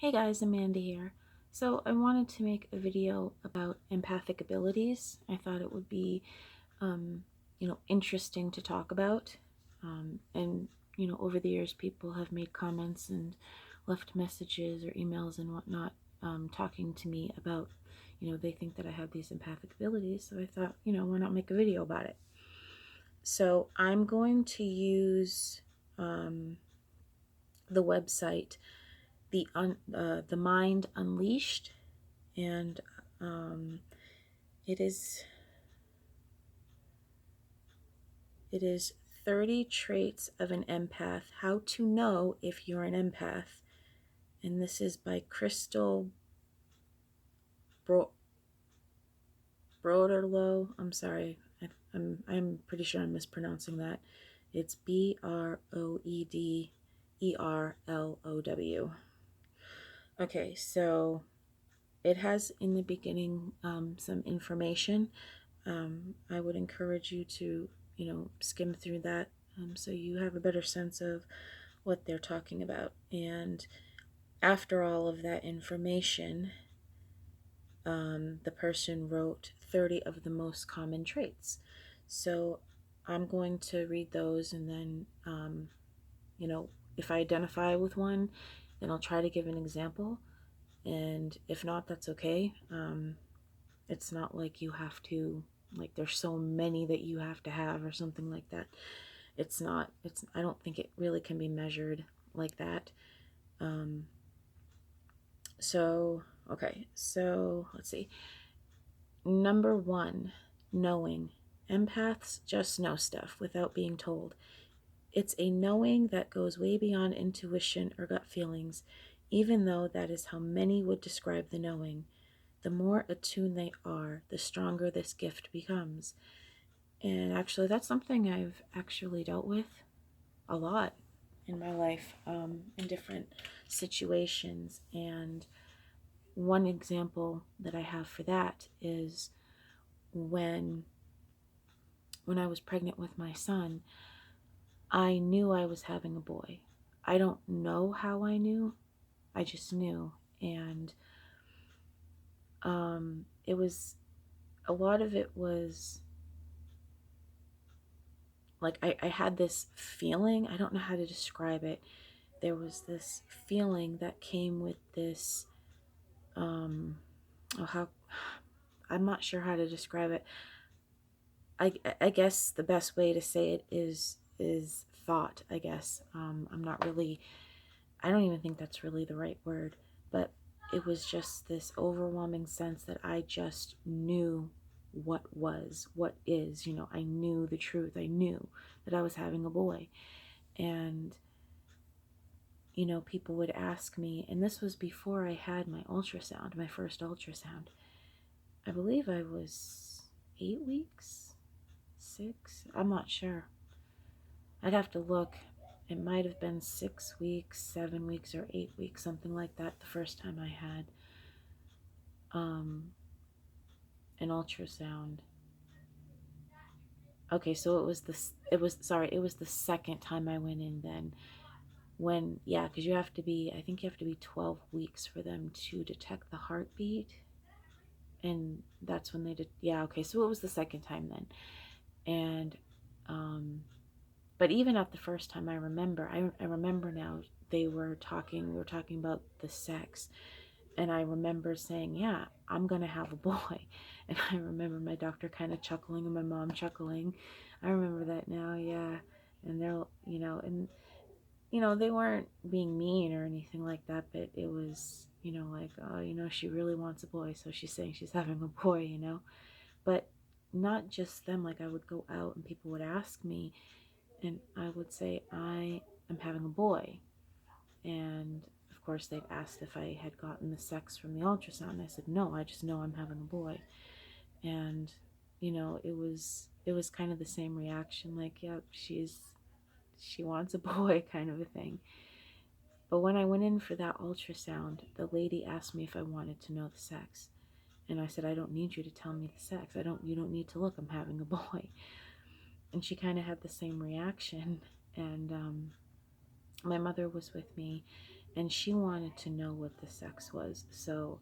Hey guys, Amanda here. So I wanted to make a video about empathic abilities. I thought it would be, interesting to talk about. Over the years, people have made comments and left messages or emails and whatnot, talking to me about, they think that I have these empathic abilities. So I thought, why not make a video about it? So I'm going to use the website the Mind Unleashed, and it is 30 traits of an empath, how to know if you're an empath, and this is by Christel Broederlow. I'm sorry, I'm pretty sure I'm mispronouncing that. It's Broederlow. Okay, so it has in the beginning some information. I would encourage you to, skim through that so you have a better sense of what they're talking about. And after all of that information, the person wrote 30 of the most common traits. So I'm going to read those, and then, if I identify with one, then I'll try to give an example. And if not, that's okay. It's not like you have to, like, there's so many that you have to have or something like that. I don't think it really can be measured like that. Okay, so let's see. Number 1, knowing. Empaths just know stuff without being told. It's a knowing that goes way beyond intuition or gut feelings, even though that is how many would describe the knowing. The more attuned they are, the stronger this gift becomes. And actually, that's something I've actually dealt with a lot in my life, in different situations. And one example that I have for that is when I was pregnant with my son, I knew I was having a boy. I don't know how I knew, I just knew. And it was, a lot of it was like I had this feeling, I don't know how to describe it. There was this feeling that came with this, I'm not sure how to describe it. I guess the best way to say it is thought, I guess. I don't even think that's really the right word, but it was just this overwhelming sense that I just knew what is, I knew the truth. I knew that I was having a boy. And, people would ask me, and this was before I had my ultrasound, my first ultrasound. I believe I was 8 weeks, 6, I'm not sure. I'd have to look. It might have been 6 weeks, 7 weeks, or 8 weeks, something like that, the first time I had an ultrasound. Okay, so it was the second time I went in then. Because I think you have to be 12 weeks for them to detect the heartbeat. And that's when they did, okay, so it was the second time then. And, but even at the first time, I remember now, we were talking about the sex. And I remember saying, yeah, I'm going to have a boy. And I remember my doctor kind of chuckling and my mom chuckling. I remember that now, yeah. And they're, they weren't being mean or anything like that, but it was, like, oh, she really wants a boy. So she's saying she's having a boy, But not just them. Like, I would go out and people would ask me, and I would say, I am having a boy. And of course, they've asked if I had gotten the sex from the ultrasound. I said, no, I just know I'm having a boy. And, it was kind of the same reaction, like, yeah, she wants a boy kind of a thing. But when I went in for that ultrasound, the lady asked me if I wanted to know the sex. And I said, I don't need you to tell me the sex. You don't need to look, I'm having a boy. And she kind of had the same reaction. And my mother was with me, and she wanted to know what the sex was. So,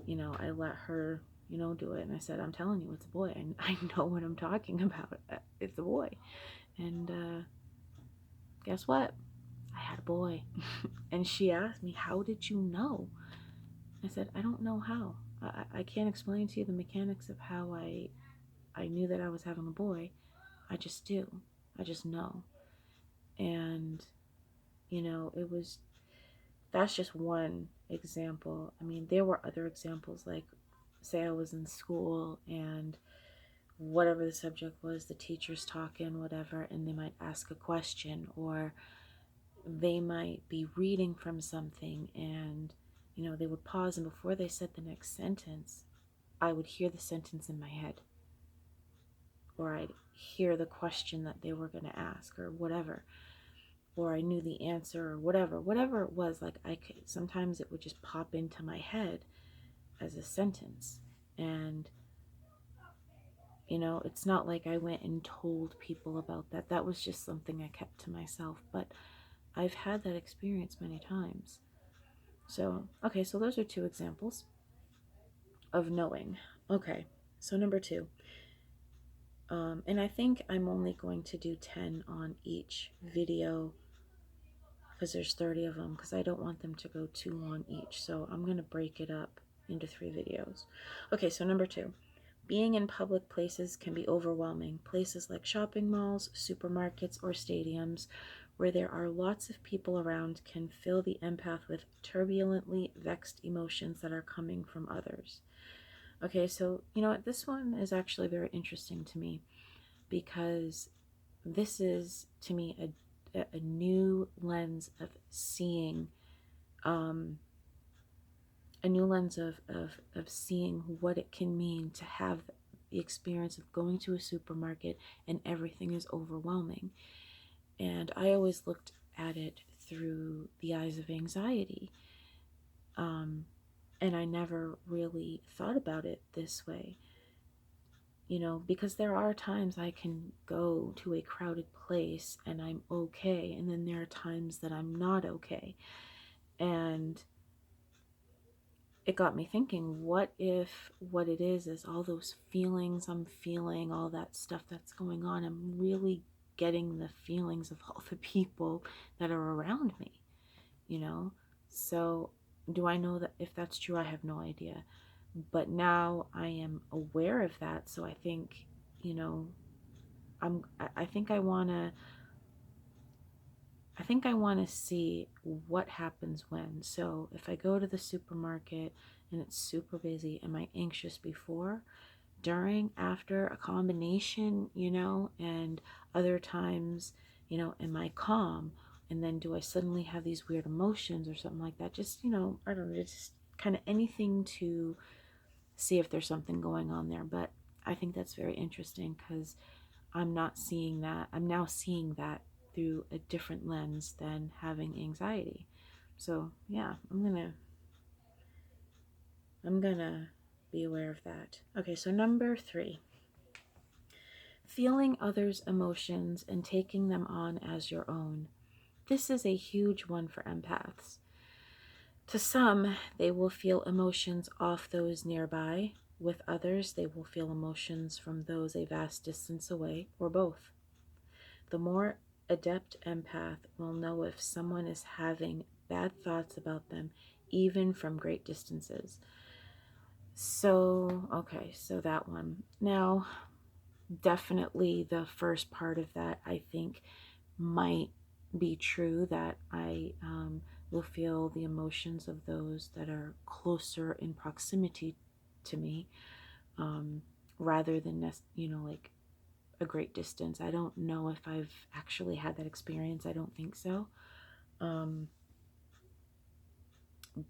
I let her, do it. And I said, I'm telling you, it's a boy. And I know what I'm talking about. It's a boy. And guess what? I had a boy. And she asked me, how did you know? I said, I don't know how. I can't explain to you the mechanics of how I knew that I was having a boy. I just do. I just know. And, that's just one example. I mean, there were other examples, like, say I was in school and whatever the subject was, the teacher's talking, whatever, and they might ask a question, or they might be reading from something, and, they would pause, and before they said the next sentence, I would hear the sentence in my head, or I'd hear the question that they were going to ask, or whatever, or I knew the answer, or whatever it was. Like, sometimes it would just pop into my head as a sentence. And it's not like I went and told people about that. That was just something I kept to myself. But I've had that experience many times. So, okay, so those are two examples of knowing. Okay, so number two. And I think I'm only going to do 10 on each video because there's 30 of them, because I don't want them to go too long each. So I'm going to break it up into 3 videos. Okay, so number two. Being in public places can be overwhelming. Places like shopping malls, supermarkets, or stadiums where there are lots of people around can fill the empath with turbulently vexed emotions that are coming from others. Okay, so this one is actually very interesting to me, because this is, to me, a new lens of seeing, a new lens of seeing what it can mean to have the experience of going to a supermarket and everything is overwhelming. And I always looked at it through the eyes of anxiety. And I never really thought about it this way, because there are times I can go to a crowded place and I'm okay, and then there are times that I'm not okay. And it got me thinking, what if what it is all those feelings I'm feeling, all that stuff that's going on, I'm really getting the feelings of all the people that are around me, So do I know that if that's true? I have no idea. But now I am aware of that, so I think, I think I want to see what happens when. So if I go to the supermarket and it's super busy, am I anxious before, during, after, a combination, and other times, am I calm? And then do I suddenly have these weird emotions or something like that? Just, I don't know, just kind of anything to see if there's something going on there. But I think that's very interesting, because I'm not seeing that. I'm now seeing that through a different lens than having anxiety. So yeah, I'm gonna be aware of that. Okay, so number 3. Feeling others' emotions and taking them on as your own. This is a huge one for empaths. To some, they will feel emotions off those nearby. With others, they will feel emotions from those a vast distance away, or both. The more adept empath will know if someone is having bad thoughts about them, even from great distances. So, okay, so that one. Now, definitely the first part of that, I think, might be true, that I will feel the emotions of those that are closer in proximity to me, rather than, like a great distance. I don't know if I've actually had that experience. I don't think so.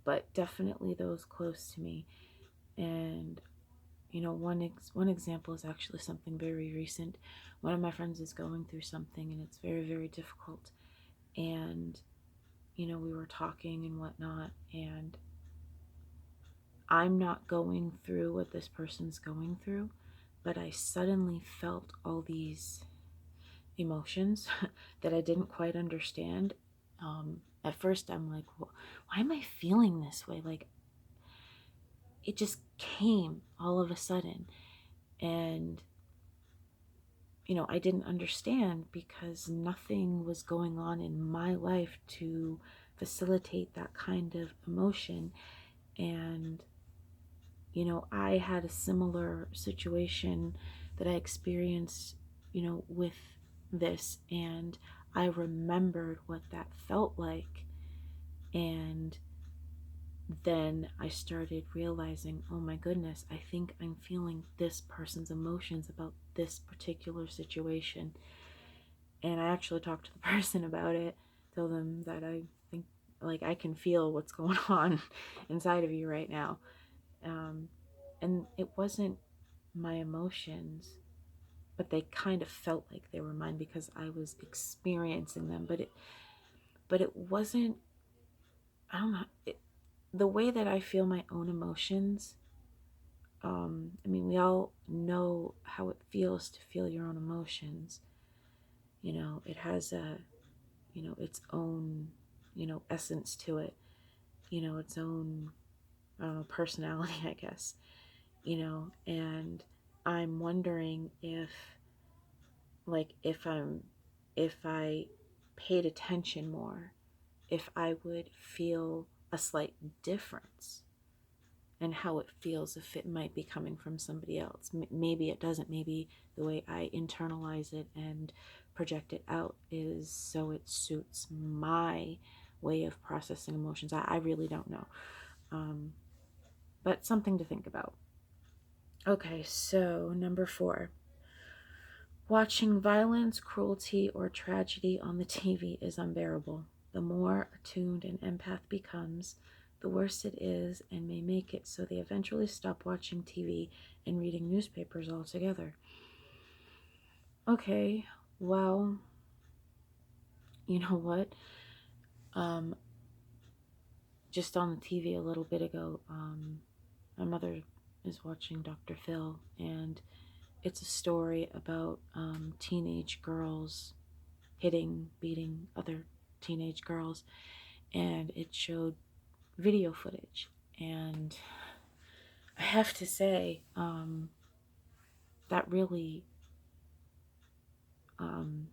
But definitely those close to me. And one example is actually something very recent. One of my friends is going through something, and it's very, very difficult. And we were talking and whatnot, and I'm not going through what this person's going through, but I suddenly felt all these emotions that I didn't quite understand. at first I'm like, why am I feeling this way? Like, it just came all of a sudden. And, I didn't understand because nothing was going on in my life to facilitate that kind of emotion. And, I had a similar situation that I experienced, with this. And I remembered what that felt like. And then I started realizing, oh my goodness, I think I'm feeling this person's emotions about this particular situation. And I actually talked to the person about it, told them that I think, like, I can feel what's going on inside of you right now. And it wasn't my emotions, but they kind of felt like they were mine because I was experiencing them. But it wasn't, I don't know, the way that I feel my own emotions. I mean, we all know how it feels to feel your own emotions. It has its own, essence to it, its own, I don't know, personality, I guess, and I'm wondering if, like, if I paid attention more, if I would feel a slight difference and how it feels if it might be coming from somebody else. Maybe it doesn't. Maybe the way I internalize it and project it out is so it suits my way of processing emotions. I really don't know. But something to think about. Okay, so number 4. Watching violence, cruelty, or tragedy on the TV is unbearable. The more attuned an empath becomes, the worse it is, and may make it so they eventually stop watching TV and reading newspapers altogether. Okay, well, you know what? Just on the TV a little bit ago, my mother is watching Dr. Phil, and it's a story about teenage girls beating other teenage girls, and it showed video footage. And I have to say, that really, um,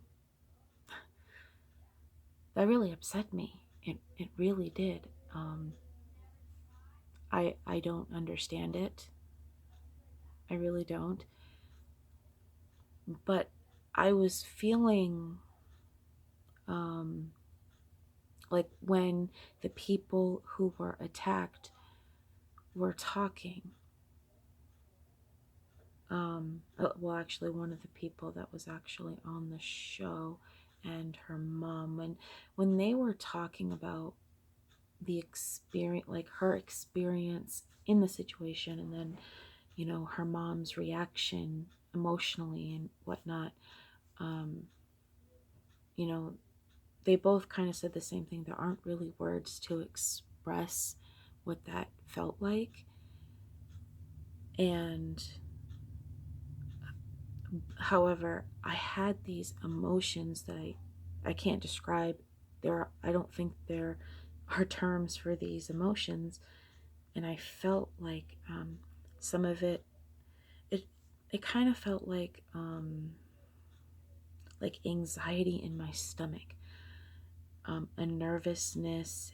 upset me. It really did. I don't understand it. I really don't. But I was feeling, um, like when the people who were attacked were talking. Well, actually, one of the people that was actually on the show and her mom, when they were talking about the experience, like her experience in the situation, and then, her mom's reaction emotionally and whatnot, um, you know, they both kind of said the same thing. There aren't really words to express what that felt like. And however, I had these emotions that I can't describe. I don't think there are terms for these emotions, and I felt like, some of it it kind of felt like anxiety in my stomach, a nervousness,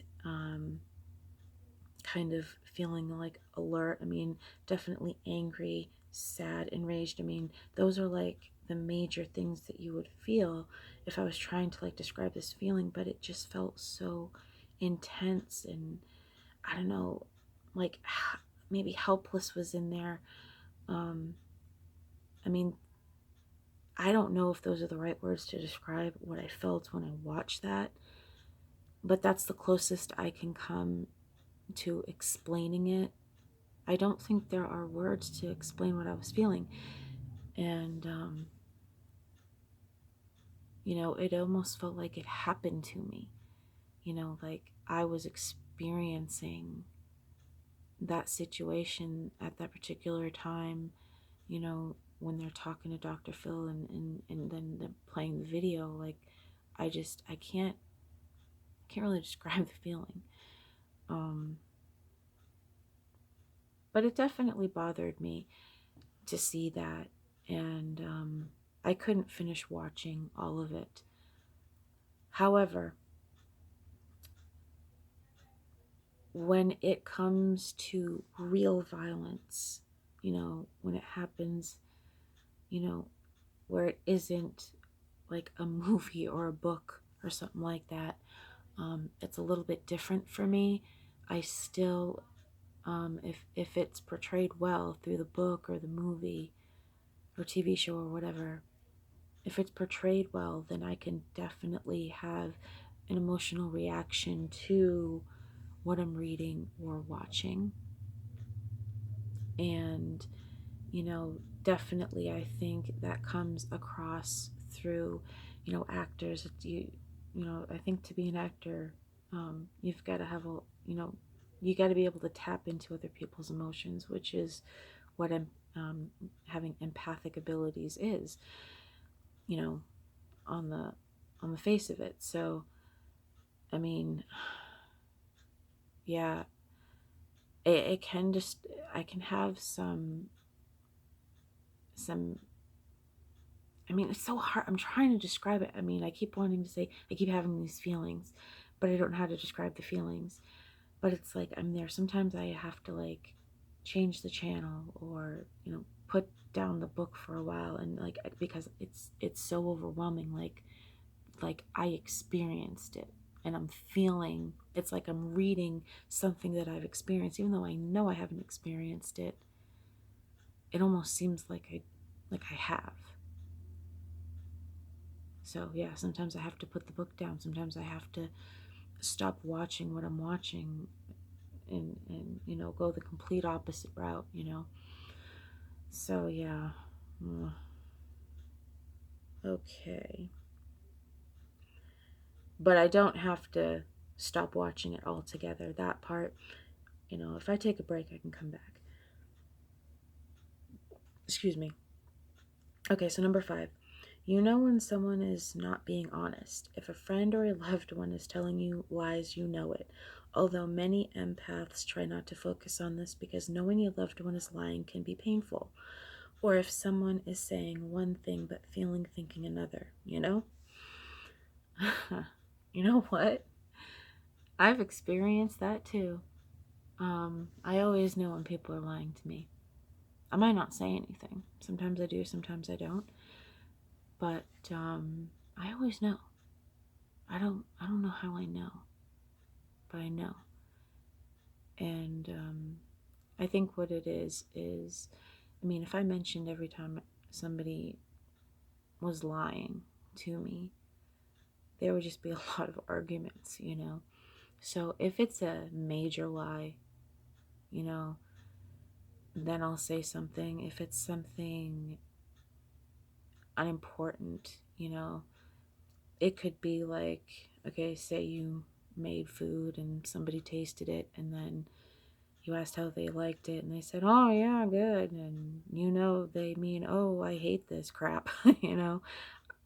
kind of feeling like alert. I mean, definitely angry, sad, enraged. I mean, those are like the major things that you would feel if I was trying to like describe this feeling, but it just felt so intense. And I don't know, like maybe helpless was in there. I mean, I don't know if those are the right words to describe what I felt when I watched that, but that's the closest I can come to explaining it. I don't think there are words to explain what I was feeling. And, it almost felt like it happened to me. Like I was experiencing that situation at that particular time, when they're talking to Dr. Phil, and then they're playing the video. Like, I can't can't really describe the feeling. But it definitely bothered me to see that, and I couldn't finish watching all of it. However, when it comes to real violence, when it happens, where it isn't like a movie or a book or something like that, it's a little bit different for me. I still, if it's portrayed well through the book or the movie or TV show or whatever, if it's portrayed well, then I can definitely have an emotional reaction to what I'm reading or watching. And, definitely I think that comes across through, actors. I think to be an actor, you've got to have you got to be able to tap into other people's emotions, which is what having empathic abilities is, you know, on the face of it. So, I mean, yeah, it can just, I can have some, I mean, it's so hard. I'm trying to describe it. I mean, I keep wanting to say, I keep having these feelings, but I don't know how to describe the feelings. But it's like, I'm there. Sometimes I have to like change the channel or, put down the book for a while, and like, because it's so overwhelming. Like I experienced it, and I'm feeling, it's like I'm reading something that I've experienced, even though I know I haven't experienced it. It almost seems like I have. So yeah, sometimes I have to put the book down. Sometimes I have to stop watching what I'm watching, and go the complete opposite route. So yeah. Okay. But I don't have to stop watching it altogether. That part, if I take a break, I can come back. Excuse me. Okay, so number 5. You know when someone is not being honest. If a friend or a loved one is telling you lies, you know it. Although many empaths try not to focus on this because knowing a loved one is lying can be painful. Or if someone is saying one thing but thinking another, You know what? I've experienced that too. I always know when people are lying to me. I might not say anything. Sometimes I do, sometimes I don't. But I always know. I don't know how I know, but I know. And I think what it is, I mean, if I mentioned every time somebody was lying to me, there would just be a lot of arguments. So if it's a major lie, you know, then I'll say something. If it's something unimportant, it could be like, okay, say you made food and somebody tasted it, and then you asked how they liked it and they said, oh yeah, good, and they mean, oh, I hate this crap.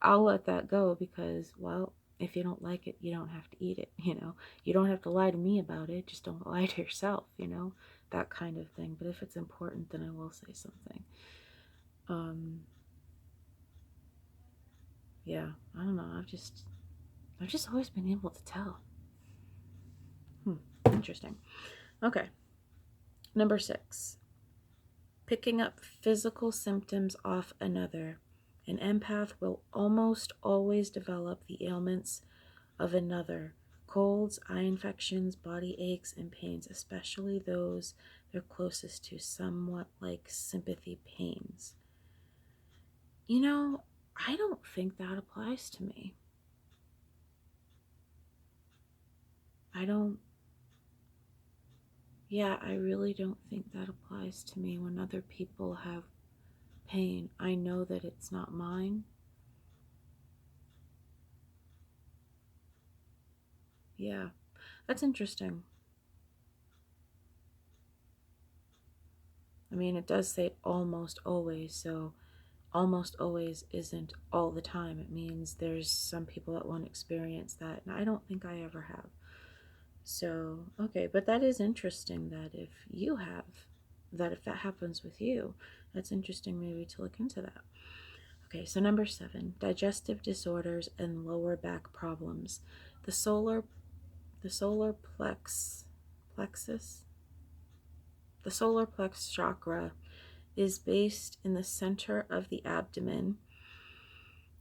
I'll let that go because, well, if you don't like it, you don't have to eat it. You don't have to lie to me about it, just don't lie to yourself, that kind of thing. But if it's important, then I will say something. Yeah, I don't know, I've just always been able to tell. Interesting. Okay. Number 6. Picking up physical symptoms off another. An empath will almost always develop the ailments of another. Colds, eye infections, body aches, and pains, especially those they're closest to, somewhat like sympathy pains. I don't think that applies to me. I really don't think that applies to me. When other people have pain, I know that it's not mine. Yeah, that's interesting. I mean, it does say almost always, so almost always isn't all the time. It means there's some people that won't experience that, and I don't think I ever have. So, okay, but that is interesting that if you have, that if that happens with you, that's interesting maybe to look into that. Okay, so number 7, digestive disorders and lower back problems. The solar plexus, the solar plex chakra is based in the center of the abdomen,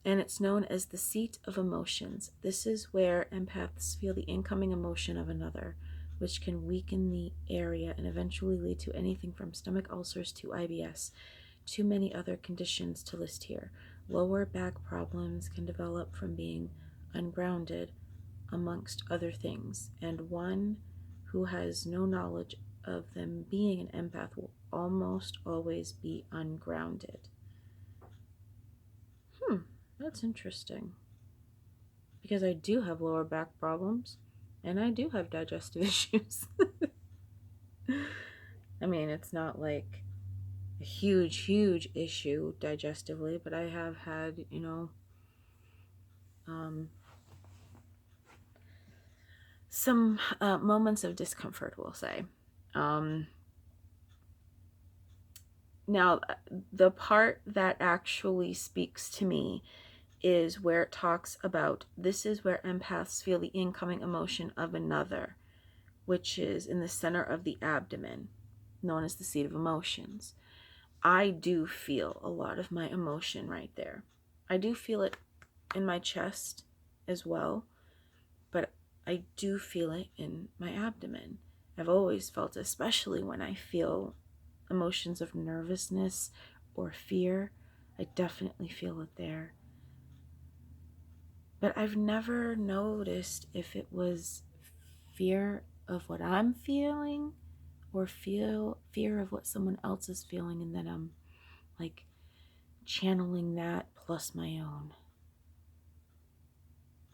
and it's known as the seat of emotions. This is where empaths feel the incoming emotion of another, which can weaken the area and eventually lead to anything from stomach ulcers to IBS. Too many other conditions to list here. Lower back problems can develop from being ungrounded, amongst other things, and one who has no knowledge of them being an empath will almost always be ungrounded. That's interesting. Because I do have lower back problems, and I do have digestive issues. I mean, it's not like a huge issue digestively, but I have had, some moments of discomfort, we'll say. Now, the part that actually speaks to me is where it talks about this is where empaths feel the incoming emotion of another, which is in the center of the abdomen, known as the seat of emotions. I do feel a lot of my emotion right there. I do feel it in my chest as well, but I do feel it in my abdomen. I've always felt, especially when I feel emotions of nervousness or fear, I definitely feel it there. But I've never noticed if it was fear of what I'm feeling or fear of what someone else is feeling, and then I'm like channeling that plus my own.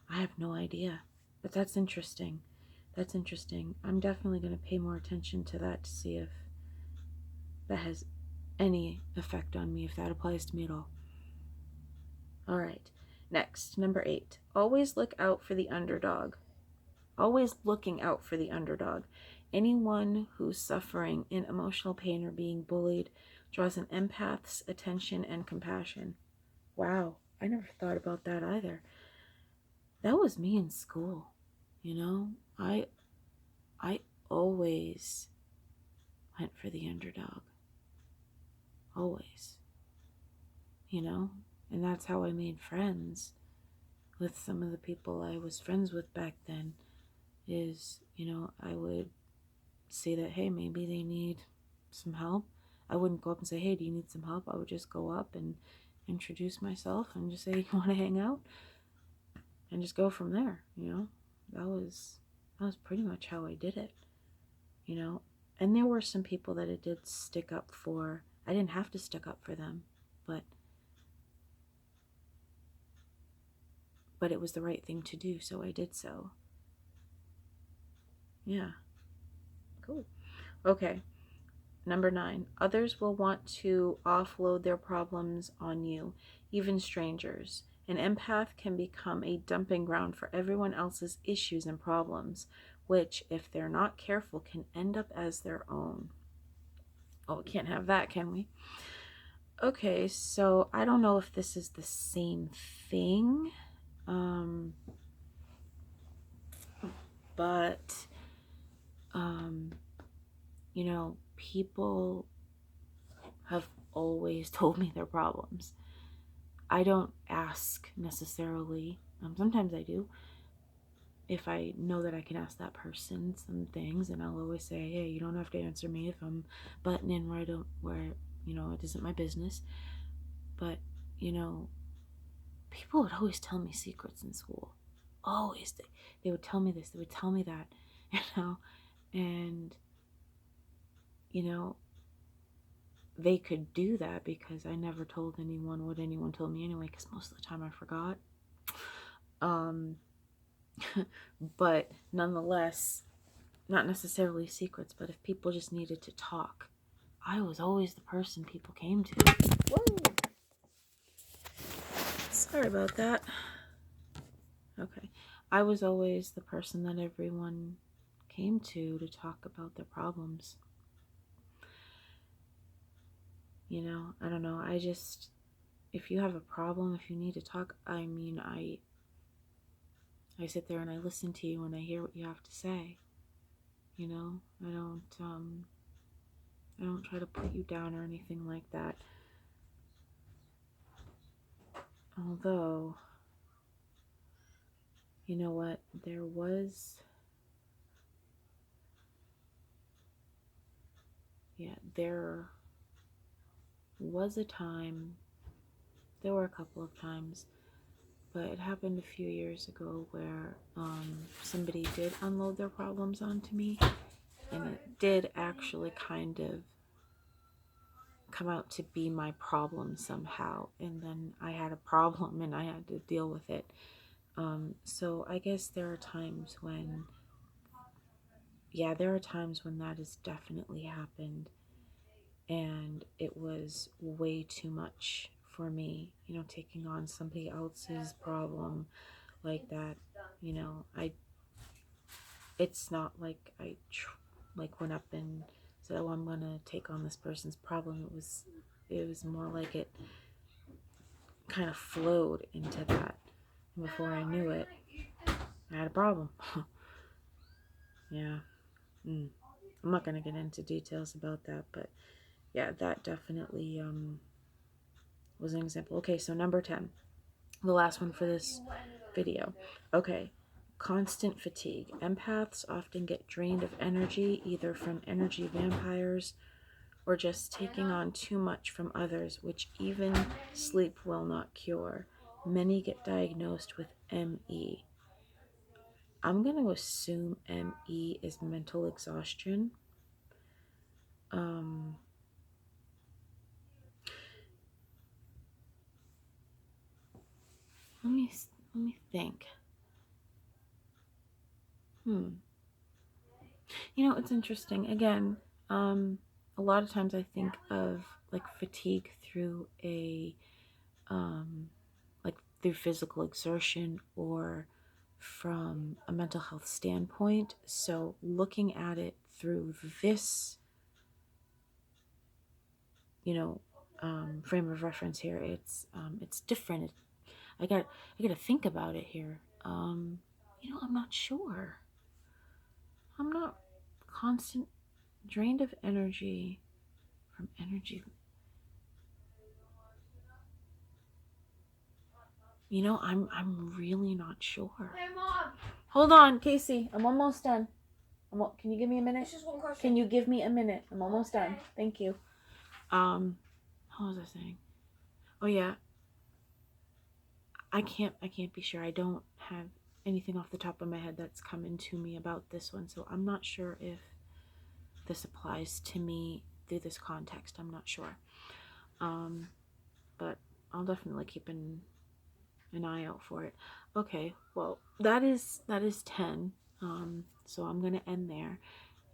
I have no idea, but that's interesting. That's interesting. I'm definitely going to pay more attention to that to see if that has any effect on me, if that applies to me at all. All right. Next, number 8. Always look out for the underdog. Always looking out for the underdog. Anyone who's suffering in emotional pain or being bullied draws an empath's attention and compassion. Wow, I never thought about that either. That was me in school. I always went for the underdog. Always. And that's how I made friends with some of the people I was friends with back then. Is, I would see that, hey, maybe they need some help. I wouldn't go up and say, hey, do you need some help? I would just go up and introduce myself and just say, you want to hang out? And just go from there. That was pretty much how I did it. And there were some people that I did stick up for. I didn't have to stick up for them, but it was the right thing to do, so I did so. Yeah. Cool. Okay. Number 9. Others will want to offload their problems on you, even strangers. An empath can become a dumping ground for everyone else's issues and problems, which, if they're not careful, can end up as their own. Oh, we can't have that, can we? Okay, so I don't know if this is the same thing, but people have always told me their problems. I don't ask necessarily. Sometimes I do. If I know that I can ask that person some things, and I'll always say, hey, you don't have to answer me if I'm butting in where it isn't my business. But, people would always tell me secrets in school. Always. They would tell me this, they would tell me that, and, they could do that because I never told anyone what anyone told me anyway, because most of the time I forgot. But nonetheless, not necessarily secrets, but if people just needed to talk, I was always the person people came to. Whoa! Sorry about that. Okay. I was always the person that everyone came to talk about their problems. You know, I don't know. If you have a problem, if you need to talk, I mean, I sit there and I listen to you and I hear what you have to say. You know, I don't try to put you down or anything like that. Although, you know what, there was a time, there were a couple of times, but it happened a few years ago where somebody did unload their problems onto me, and it did actually kind of come out to be my problem somehow, and then I had a problem and I had to deal with it. So I guess there are times when, that has definitely happened, and it was way too much for me, you know, taking on somebody else's problem like that. You know, it's not like I went up and said, oh, I'm gonna take on this person's problem. It was more like it kind of flowed into that, and before I knew it, I had a problem. Yeah. I'm not gonna get into details about that, but yeah, that definitely was an example. Okay, so number 10, the last one for this video. Okay, constant fatigue. Empaths often get drained of energy, either from energy vampires or just taking on too much from others, which even sleep will not cure. Many get diagnosed with ME. I'm going to assume ME is mental exhaustion. Let me think. You know, it's interesting. Again, a lot of times I think of like fatigue through like through physical exertion or from a mental health standpoint. So looking at it through this, you know, frame of reference here, it's different. I got to think about it here. You know, I'm not sure. I'm not constant drained of energy from energy. You know, I'm really not sure. Hey, Mom. Hold on, Casey. I'm almost done. Can you give me a minute? Just one question. Can you give me a minute? I'm almost done. Thank you. How was I saying? Oh yeah. I can't be sure. I don't have anything off the top of my head that's coming to me about this one, so I'm not sure if this applies to me through this context. I'm not sure. But I'll definitely keep an eye out for it. Okay, well, that is 10. So I'm gonna end there,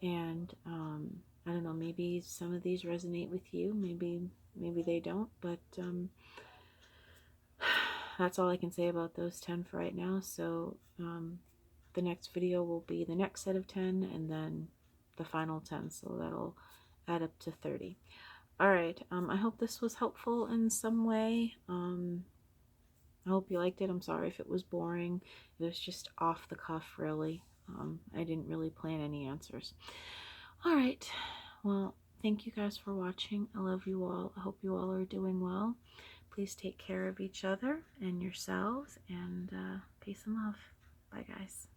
and I don't know, maybe some of these resonate with you, maybe they don't, but that's all I can say about those 10 for right now. So the next video will be the next set of 10, and then the final 10, so that'll add up to 30. All right, I hope this was helpful in some way. I hope you liked it. I'm sorry if it was boring. It was just off the cuff, really. I didn't really plan any answers. All right. Well, thank you guys for watching. I love you all. I hope you all are doing well. Please take care of each other and yourselves, and peace and love. Bye, guys.